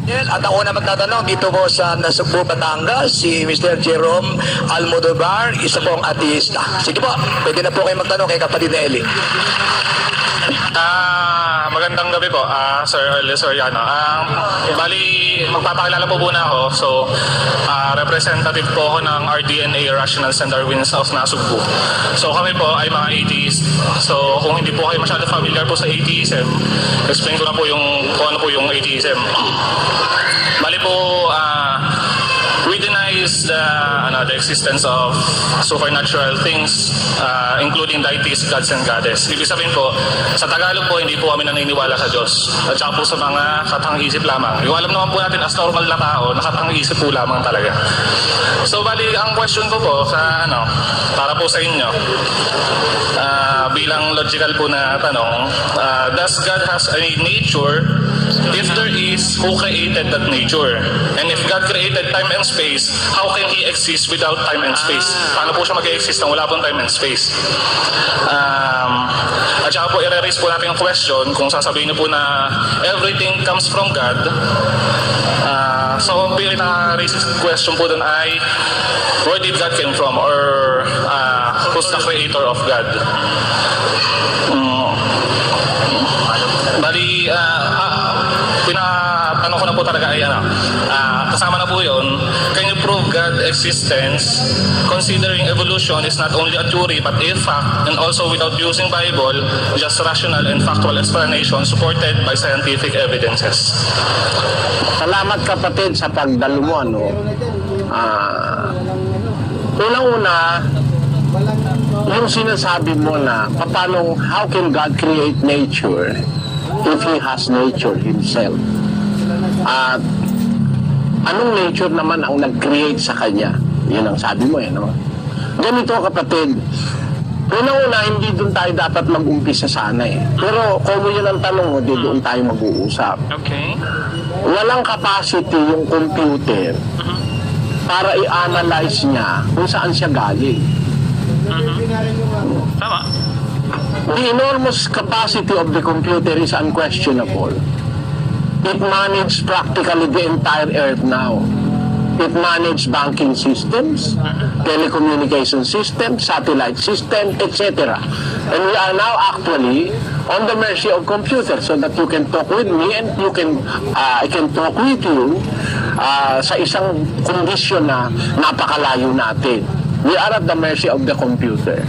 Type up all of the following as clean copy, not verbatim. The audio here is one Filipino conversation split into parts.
At ako na magtatanong dito po sa Nasugbu, Batangas, si Mr. Jerome Almodovar, isa pong ateista. Sige po, pwede na po kayo magtanong kay kapatid na Eli. Magandang gabi po, Sir Soriano. Bali, magpapakilala po muna ako. So, representative po ako ng RDNA, Rationals and Darwinists of Nasugbu. So, kami po ay mga atheist. So, kung hindi po kayo masyado familiar po sa atheism, explain ko na po kung ano po yung atheism. Bali po, we denies the existence of supernatural things, including deities, gods, and goddess. Ibig sabihin po, sa Tagalog po, hindi po kami naniniwala sa Diyos. At saka po sa mga katang-isip lamang. Yung alam naman po natin, as normal na tao, nakatang-isip po lamang talaga. So, bali, ang question ko po sa, para po sa inyo, bilang logical po na tanong, does God has a nature? If there is, who created that nature? And if God created time and space, how can He exist without time and space? Paano po siya mag-exist nang wala pong time and space? At saka po, i-raise po natin yung question kung sasabihin niyo po na everything comes from God. So, ang pinaka-raise question po dun ay, where did God came from? Or who's the creator of God? Bali, pinatanong ko na po talaga ay kasama na po yun, can you prove God's existence considering evolution is not only a theory but a fact, and also without using Bible, just rational and factual explanation supported by scientific evidences? Salamat kapatid sa pagdalo mo. Unang-una, yung sinasabi mo na how can God create nature if He has nature Himself? At anong nature naman ang nag-create sa Kanya? Yun ang sabi mo no? Ganito kapatid, unang-una, hindi doon tayo dapat mag-umpisa sana Pero kung yun ang tanong mo, doon tayo mag-uusap. Okay. Walang capacity yung computer para i-analyze niya kung saan siya galing. Tama. The enormous capacity of the computer is unquestionable. It manages practically the entire earth now. It manages banking systems, telecommunication systems, satellite systems, etc. And we are now actually on the mercy of computers so that you can talk with me and I can talk with you sa isang kondisyon na napakalayo natin. We are at the mercy of the computer.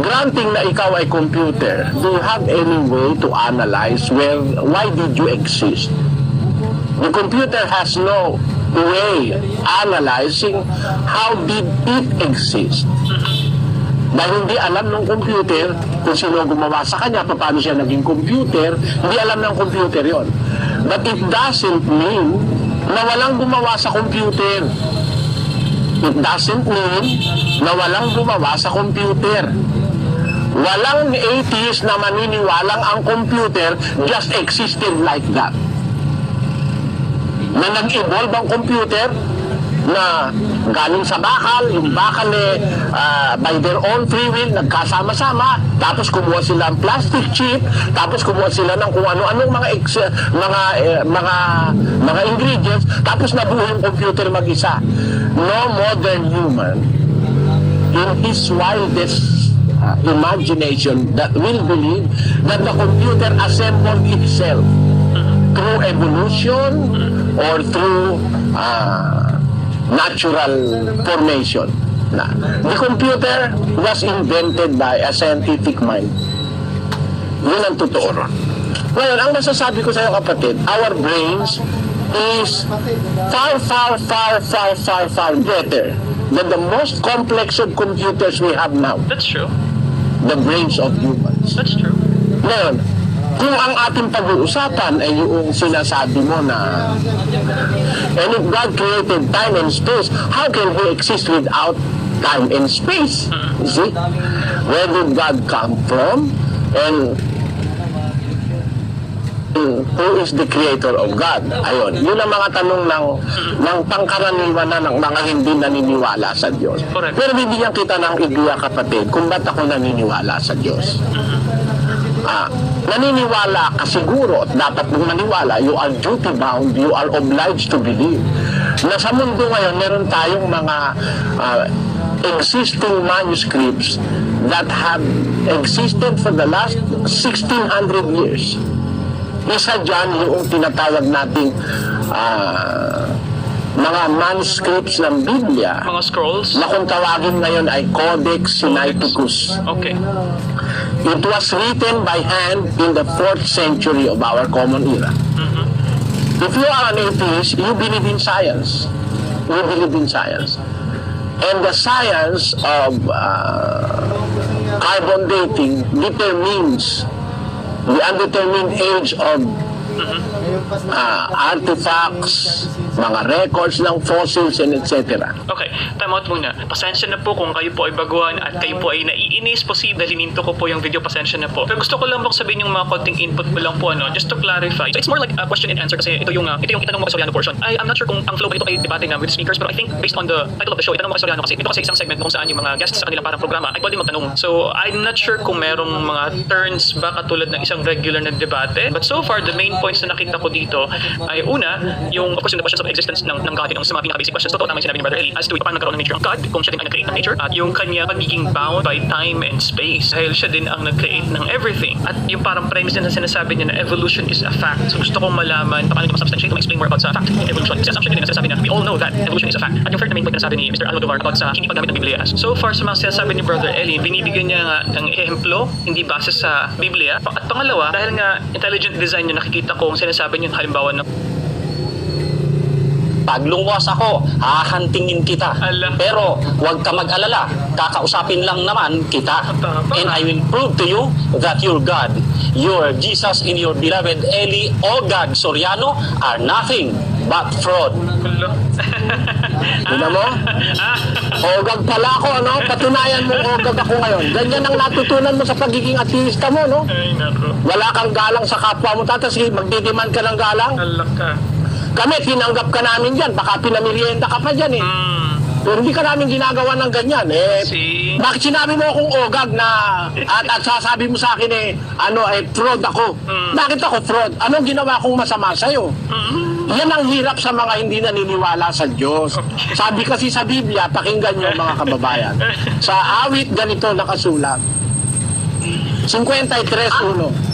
Granting na ikaw ay computer, do you have any way to analyze why did you exist? The computer has no way analyzing how did it exist. Dahil hindi alam ng computer kung sino gumawa sa kanya, paano siya naging computer, hindi alam ng computer yon. But it doesn't mean na walang gumawa sa computer. It doesn't mean na walang gumawa sa computer. Walang atheist na maniniwalang ang computer just existed like that. Na nag-evolve ang computer na galing sa bakal, yung bakal by their own free will, nagkasama-sama, tapos kumuha sila ng plastic chip, tapos kumuha sila ng kung ano-anong mga ingredients, tapos nabuo yung computer mag-isa. No modern human in his wildest imagination that will believe that the computer assembled itself through evolution or through natural formation. The computer was invented by a scientific mind. Yun ang totoo. Ngayon, ang masasabi ko sa iyo kapatid, our brains is far better than the most complex of computers we have now. That's true. The brains of humans. That's true. Ngayon, kung ang ating pag-uusapan ay yung sinasabi mo na and if God created time and space, how can He exist without time and space? You see? Where did God come from? And who is the creator of God? Ayun, yun ang mga tanong ng pangkaraniwan na ng mga hindi naniniwala sa Diyos. Correct. Pero bibigyan kita ng ideya kapatid kung ba't ako naniniwala sa Diyos. naniniwala ka siguro at dapat mong maniwala, you are duty bound, you are obliged to believe na sa mundo ngayon meron tayong mga existing manuscripts that have existed for the last 1,600 years. Isa dyan yung tinatawag nating mga manuscripts ng Biblia Mga scrolls? na kung tawagin ngayon ay Codex Sinaiticus. Okay. It was written by hand in the 4th century of our common era. If you are an atheist, you believe in science. You believe in science. And the science of carbon dating determines the undetermined age of artifacts, mga records ng fossils, and etc. Okay, time out muna. Pasensya na po kung kayo po ay baguhan at kayo po ay naiinis posible. Hininto ko po yung video, pasensya na po. Pero gusto ko lang bang sabihin yung mga konting input ko lang po, just to clarify. So it's more like a question and answer kasi ito yung itanong mo kay Soriano portion. I'm not sure kung ang flow ba ito ay debate na with speakers, pero I think based on the title of the show, itanong mo kay Soriano kasi ito kasi isang segment kung saan yung mga guests sa kanilang parang programa ay pwede magtanong. So I'm not sure kung merong mga turns ba katulad ng isang regular na debate. But so far, the main points na nakita ko dito ay una, yung of course yung the questions of existence ng God, yung sa mga pinaka-basic questions. Totoo naman sinabi ni Brother Eli as to paano nagkaroon ng nature ng God, kung siya din ang nag-create ng nature, at yung kanya pagiging bound by time and space dahil siya din ang nag-create ng everything. At yung parang premise din na sinasabi niya na evolution is a fact. So gusto kong malaman paano ito masubstantiate, explain more about sa fact ng evolution. Kasi assumption din na sinasabi niya, we all know that evolution is a fact. At yung third na main point na sabi ni Mr. Almodovar about sa hindi paggamit ng Biblia. So far sa mga sinasabi ni Brother Eli, binibigyan niya nga ng ehemplo, hindi base sa Biblia. At pangalawa, dahil nga intelligent design yung nakikita ko, sinasabi niyo halimbawa ng Pag lungwas ako, hahantingin kita. Ala. Pero huwag ka mag-alala, kakausapin lang naman kita. Tama. And I will prove to you that your God, your Jesus and your beloved Eli o God Soriano are nothing but fraud. Tignan mo? Ogag pala ako, ano? Patunayan mo ogag ako ngayon. Ganyan ang natutunan mo sa pagiging ateista mo, no? Ay, nako. Wala kang galang sa kapwa mo, tatas magdidiman ka ng galang. Alak ka. Kami, tinanggap ka namin dyan. Baka pinamirienda ka pa dyan, eh. Pero hindi ka namin ginagawa ng ganyan, eh. See? Bakit sinabi mo akong ogag na at sasabi mo sa akin, fraud ako? Bakit ako fraud? Anong ginawa kong masama sa'yo? Yan ang hirap sa mga hindi naniniwala sa Diyos. Sabi kasi sa Biblia, pakinggan nyo mga kababayan. Sa awit ganito nakasulat. 53:1.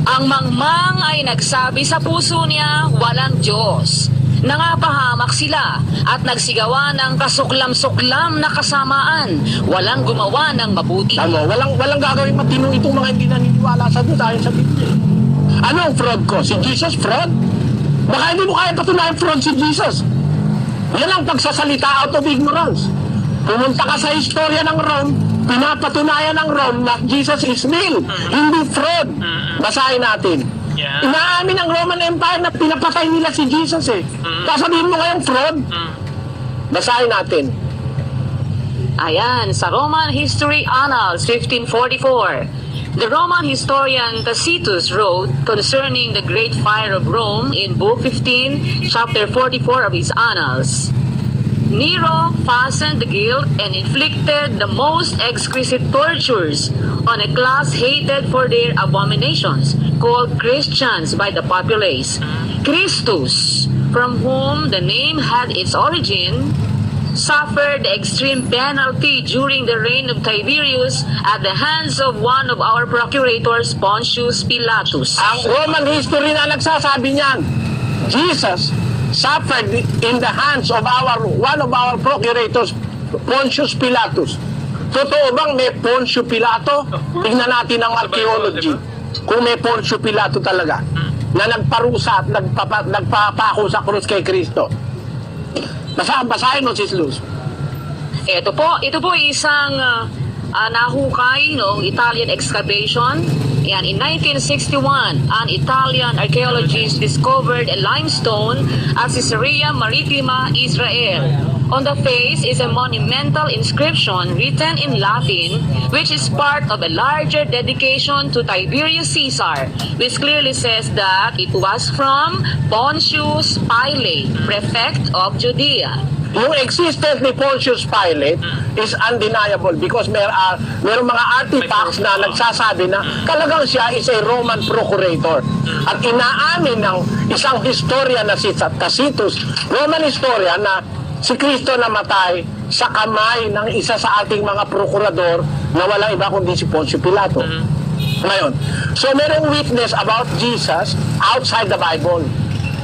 Ang mangmang ay nagsabi sa puso niya, walang Diyos. Nangapahamak sila at nagsigawa ng kasuklam-suklam na kasamaan. Walang gumawa ng mabuti. Ano, walang gagawin matino itong mga hindi naniniwala sa Diyos ayon sa Biblia. Ano ang fraud ko? Si Jesus fraud? Baka hindi mo kaya patunayan fraud si Jesus. Yan ang pagsasalita out of ignorance. Pumunta ka sa istorya ng Rome, pinapatunayan ng Rome na Jesus is real, hindi fraud. Basahin natin. Yeah. Inaamin ng Roman Empire na pinapatay nila si Jesus, eh. Kasabihin mo ngayong fraud? Basahin natin. Ayan, sa Roman History Annals 1544. The Roman historian Tacitus wrote concerning the Great Fire of Rome in Book 15, chapter 44 of his Annals. Nero fastened the guilt and inflicted the most exquisite tortures on a class hated for their abominations, called Christians by the populace. Christus, from whom the name had its origin, suffered the extreme penalty during the reign of Tiberius at the hands of one of our procurators, Pontius Pilatus. Ang Roman history na nagsasabi niyan, Jesus suffered in the hands of one of our procurators, Pontius Pilatus. Totoo bang may Pontius Pilato? Tingnan natin ang archaeology. Kung may Pontius Pilato talaga na nagparusa at nagpapako sa krus kay Kristo. Basahin mo, Sis Luz. Ito po isang nahukay, Italian excavation. Yan, in 1961, an Italian archaeologist discovered a limestone at Caesarea Maritima, Israel. On the face is a monumental inscription written in Latin, which is part of a larger dedication to Tiberius Caesar, which clearly says that it was from Pontius Pilate, prefect of Judea. yung existence ni Pontius Pilate is undeniable because merong mga artifacts na nagsasabi na talagang siya is a Roman procurator. At inaamin ng isang historian na si Tacitus, Roman historian, na si Kristo namatay sa kamay ng isa sa ating mga prokurador na walang iba kundi si Poncio Pilato. Ngayon, so merong witness about Jesus outside the Bible,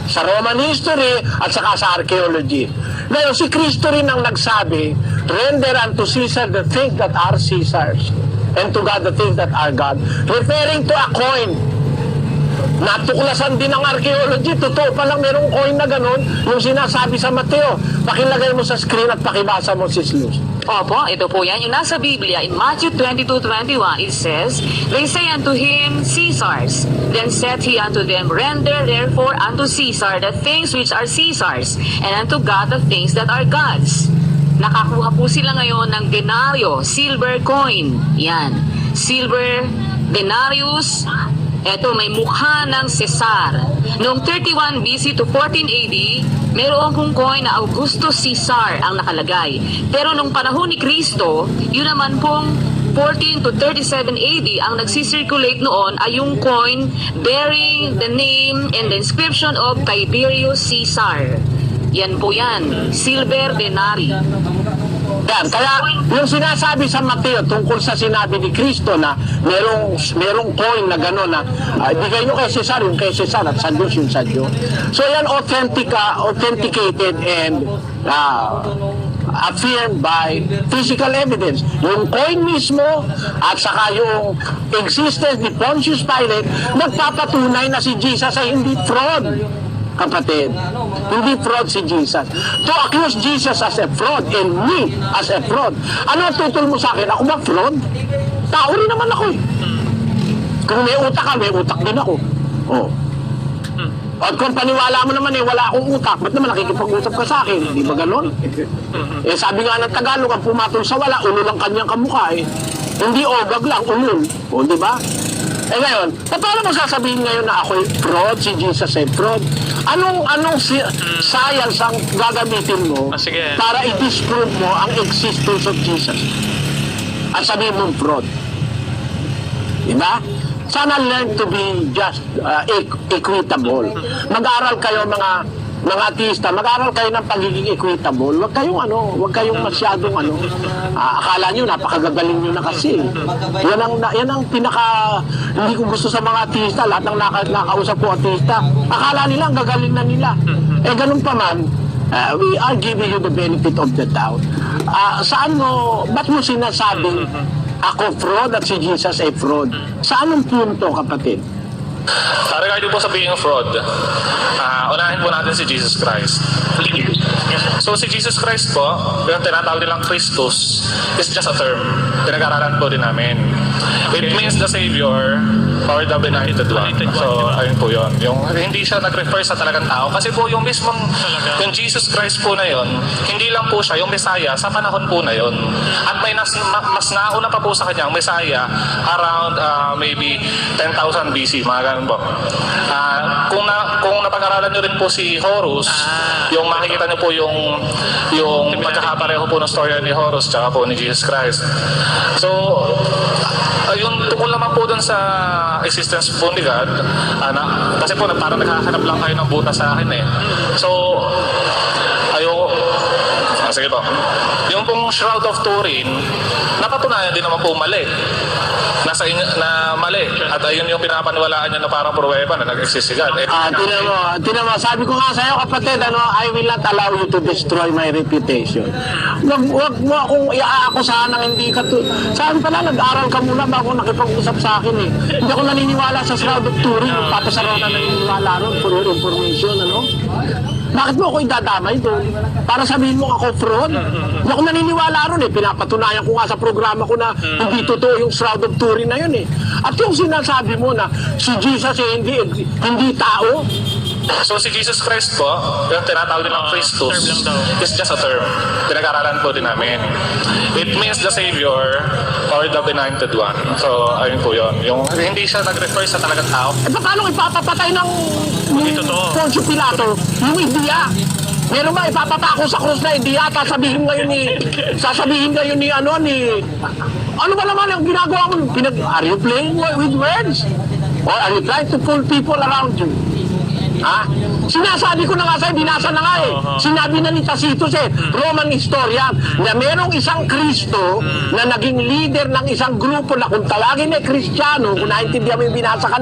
sa Roman history at saka sa archaeology. Ngayon, si Kristo rin ang nagsabi, render unto Caesar the things that are Caesar's, and to God the things that are God. Referring to a coin. Natuklasan din ng archaeology, totoo palang merong coin na ganun, yung sinasabi sa Mateo. Pakilagay mo sa screen at pakibasa mo, Sis Luz. Opo, ito po yan. Yung nasa Biblia, in Matthew 22:21, it says, They say unto him, Caesar's. Then said he unto them, Render therefore unto Caesar the things which are Caesar's, and unto God the things that are God's. Nakakuha po sila ngayon ng denaryo, silver coin. Yan. Silver, denarius. Ito, may mukha ng Cesar. Noong 31 BC to 14 AD, mayroong kung coin na Augustus Caesar ang nakalagay. Pero nung panahon ni Kristo, yun naman pong 14 to 37 AD, ang nagsisirculate noon ay yung coin bearing the name and the inscription of Tiberius Caesar. Yan po yan, silver denari. Yan, kaya yung sinasabi sa Mateo tungkol sa sinabi ni Kristo na merong coin na gano'n na bigay nyo kay Cesar, yung kay Cesar at sa Diyos yung sa Diyos. So yan authenticated and affirmed by physical evidence. Yung coin mismo at saka yung existence ni Pontius Pilate nagpapatunay na si Jesus ay hindi fraud. Kapatid, hindi fraud si Jesus. To accuse Jesus as a fraud and me as a fraud, ano ang tutol mo sa akin? Ako ba fraud? Tao rin naman ako eh. Kung may utak ka, may utak din ako. Oh. At kung paniwala mo naman eh, wala akong utak, ba't naman nakikipag-usap ka sa akin? Di ba ganon? Eh sabi nga ng Tagalog, ang pumatol sa wala, ulo lang kanyang kamukha eh. Hindi ogag lang, ulol. O, di ba? Eh ngayon, paano mo sasabihin ngayon na ako'y fraud, si Jesus ay fraud? Anong science ang gagamitin mo Sige. para i-disprove mo ang existence of Jesus? At sabihin mong fraud. Diba? Sana learn to be just equitable. Mag-aral kayo mga ateista, mag-aral kayo ng pagiging equitable. Huwag kayong masyadong akala nyo, napakagagaling nyo na kasi. Yan ang pinaka, hindi ko gusto sa mga ateista, lahat ng nakausap ko ateista, akala nila, ang gagaling na nila. Eh, ganun pa man, we are giving you the benefit of the doubt. Ba't mo sinasabing ako fraud at si Jesus ay fraud? Sa anong punto, kapatid? Regarding po sa being fraud, unahin po natin si Jesus Christ. So si Jesus Christ po, yung tinatawag nilang Christus, is just a term. Pinag-aralan po din namin. It means the Savior or the Benighted One. So ayun po yun. Yung hindi siya nag-refer sa talagang tao. Kasi po yung mismong, yung Jesus Christ po na yun, hindi lang po siya, yung Messiah, sa panahon po na yun. At may mas nauna pa po sa kanya, ang Messiah, around maybe 10,000 BC, mga ganun po. Kung napag-aralan nyo rin po si Horus, yung makikita nyo po yung magkakapareho po ng storya ni Horus tsaka po ni Jesus Christ. So, yung tungkol naman po dun sa existence po ni God, kasi po parang naghahanap lang kayo ng butas sa akin eh. So, sige po. Yung pong Shroud of Turin, napatunayan din naman po mali. Na mali. At ayun yung pinapaniwalaan nyo na parang pruweba na nag-exist si God. Tinan mo, sabi ko nga sa'yo, kapatid, I will not allow you to destroy my reputation. Huwag mo akong iaakusahan ng hindi ka Saan pala, nag-aral ka muna bago nakipag-usap sa akin eh. Hindi ako naniniwala sa Shroud of Turin, papasaraw na naniniwala ron for your information, Bakit mo ako idadamay doon? Para sabihin mo ako fraud? Hindi ako naniniwala ron eh. Pinapatunayan ko nga sa programa ko na hindi totoo yung Shroud of Turin na yun eh. At yung sinasabi mo na si Jesus eh, hindi tao. So si Jesus Christ po, yung tinatawag nilang Christus, is just a term. Pinag-aralan po din namin. It means the Savior or the Benighted One. So ayun po yun. Yung hindi siya nag-refer sa talagang tao. Eh paano ipapapatay ng Poncio Pilato yung India? Meron ba ipapatako sa krus na hindi yata sasabihin ngayon ni ano ba naman ang ginagawa mo? Are you playing with words? Or are you trying to fool people around you? Ha? Sinasabi ko na nga sa'yo, binasa na nga eh. Sinabi na ni Tacitus Roman historian, na merong isang Kristo na naging leader ng isang grupo na kung tawagin ay Kristiyano, kung naintindihan mo yung binasa kanina,